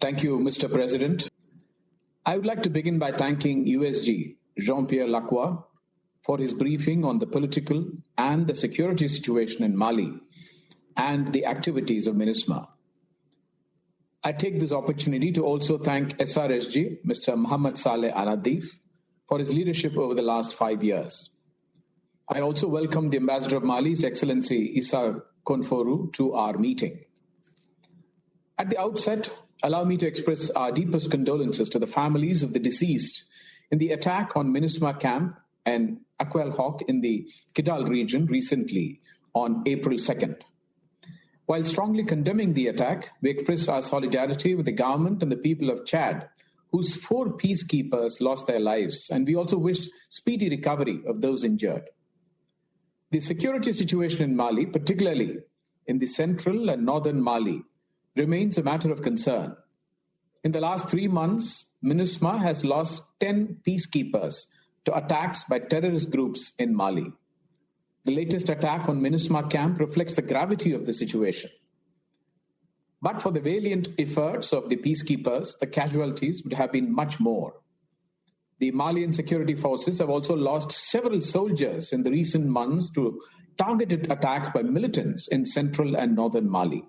Thank you, Mr. President. I would like to begin by thanking USG Jean-Pierre Lacroix for his briefing on the political and the security situation in Mali and the activities of MINUSMA. I take this opportunity to also thank SRSG, Mr. Mohammed Saleh Al-Adif, for his leadership over the last 5 years. I also welcome the Ambassador of Mali, His Excellency Issa Konforu, to our meeting. At the outset, allow me to express our deepest condolences to the families of the deceased in the attack on MINUSMA camp and Akwel Hawk in the Kidal region recently on April 2nd. While strongly condemning the attack, we express our solidarity with the government and the people of Chad, whose 4 peacekeepers lost their lives, and we also wish speedy recovery of those injured. The security situation in Mali, particularly in the central and northern Mali, remains a matter of concern. In the last 3 months, MINUSMA has lost 10 peacekeepers to attacks by terrorist groups in Mali. The latest attack on MINUSMA camp reflects the gravity of the situation. But for the valiant efforts of the peacekeepers, the casualties would have been much more. The Malian security forces have also lost several soldiers in the recent months to targeted attacks by militants in central and northern Mali.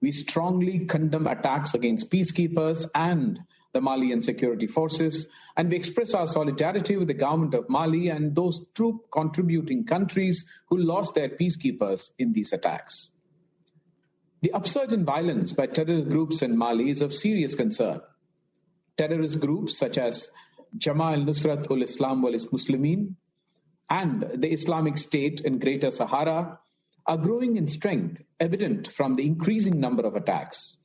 We strongly condemn attacks against peacekeepers and the Malian security forces, and we express our solidarity with the government of Mali and those troop-contributing countries who lost their peacekeepers in these attacks. The upsurge in violence by terrorist groups in Mali is of serious concern. Terrorist groups such as Jama al-Nusrat ul-Islam wal-Muslimin and the Islamic State in Greater Sahara are growing in strength, evident from the increasing number of attacks.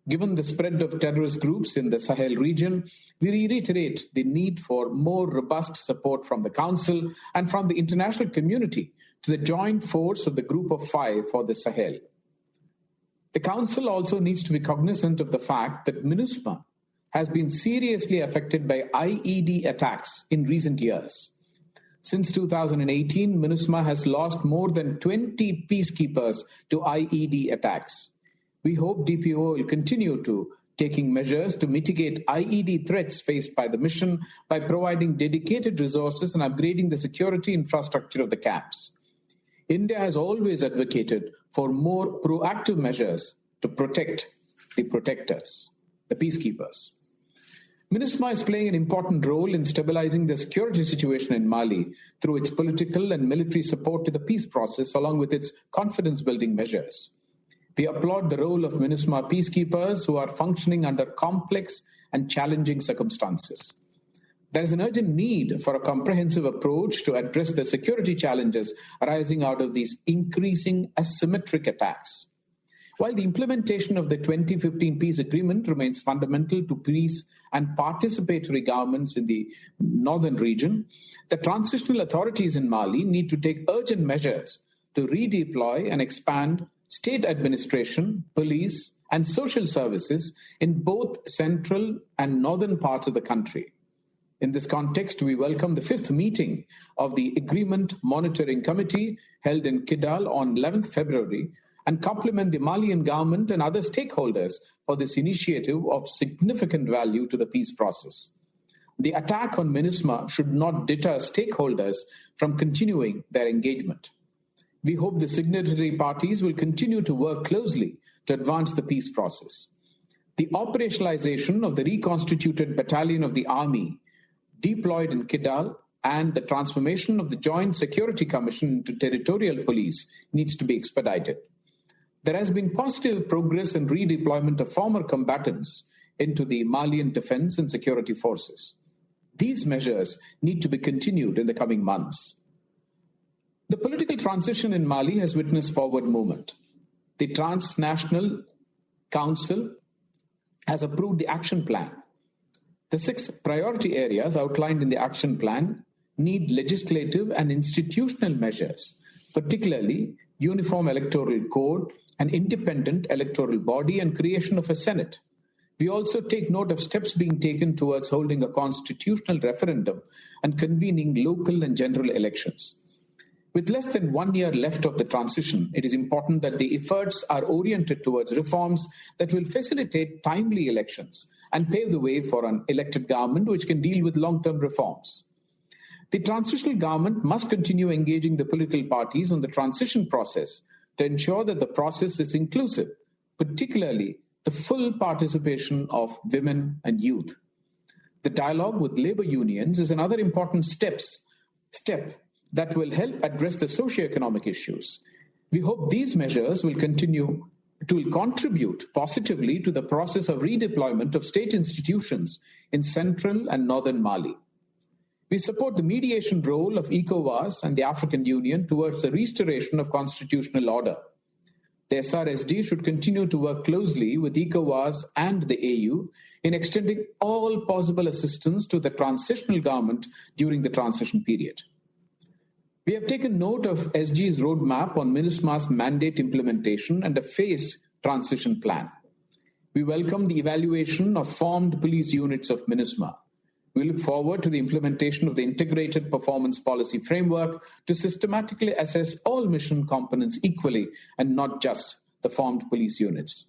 Given the spread of terrorist groups in the Sahel region, we reiterate the need for more robust support from the Council and from the international community to the joint force of the Group of 5 for the Sahel. The Council also needs to be cognizant of the fact that MINUSMA has been seriously affected by IED attacks in recent years. Since 2018, MINUSMA has lost more than 20 peacekeepers to IED attacks. We hope DPO will continue to taking measures to mitigate IED threats faced by the mission by providing dedicated resources and upgrading the security infrastructure of the camps. India has always advocated for more proactive measures to protect the protectors, the peacekeepers. MINUSMA is playing an important role in stabilizing the security situation in Mali through its political and military support to the peace process, along with its confidence-building measures. We applaud the role of MINUSMA peacekeepers who are functioning under complex and challenging circumstances. There is an urgent need for a comprehensive approach to address the security challenges arising out of these increasing asymmetric attacks. While the implementation of the 2015 peace agreement remains fundamental to peace and participatory governments in the northern region, the transitional authorities in Mali need to take urgent measures to redeploy and expand state administration, police, and social services in both central and northern parts of the country. In this context, we welcome the 5th meeting of the Agreement Monitoring Committee held in Kidal on 11th February and compliment the Malian government and other stakeholders for this initiative of significant value to the peace process. The attack on MINUSMA should not deter stakeholders from continuing their engagement. We hope the signatory parties will continue to work closely to advance the peace process. The operationalization of the reconstituted battalion of the army deployed in Kidal and the transformation of the Joint Security Commission into territorial police needs to be expedited. There has been positive progress in redeployment of former combatants into the Malian defense and security forces. These measures need to be continued in the coming months. The political transition in Mali has witnessed forward movement. The Transnational Council has approved the action plan. The 6 priority areas outlined in the action plan need legislative and institutional measures, particularly uniform electoral code, an independent electoral body, and creation of a Senate. We also take note of steps being taken towards holding a constitutional referendum and convening local and general elections. With less than 1 year left of the transition, it is important that the efforts are oriented towards reforms that will facilitate timely elections and pave the way for an elected government which can deal with long-term reforms. The transitional government must continue engaging the political parties on the transition process to ensure that the process is inclusive, particularly the full participation of women and youth. The dialogue with labor unions is another important step that will help address the socio-economic issues. We hope these measures will contribute positively to the process of redeployment of state institutions in central and northern Mali. We support the mediation role of ECOWAS and the African Union towards the restoration of constitutional order. The SRSD should continue to work closely with ECOWAS and the AU in extending all possible assistance to the transitional government during the transition period. We have taken note of SG's roadmap on MINUSMA's mandate implementation and a phased transition plan. We welcome the evaluation of formed police units of MINUSMA. We look forward to the implementation of the integrated performance policy framework to systematically assess all mission components equally and not just the formed police units.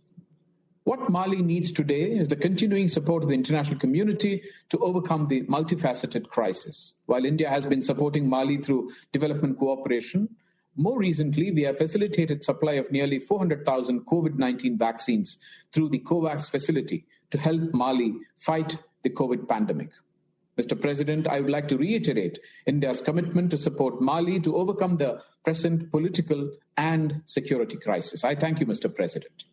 What Mali needs today is the continuing support of the international community to overcome the multifaceted crisis. While India has been supporting Mali through development cooperation, more recently we have facilitated supply of nearly 400,000 COVID-19 vaccines through the COVAX facility to help Mali fight the COVID pandemic. Mr. President, I would like to reiterate India's commitment to support Mali to overcome the present political and security crisis. I thank you, Mr. President.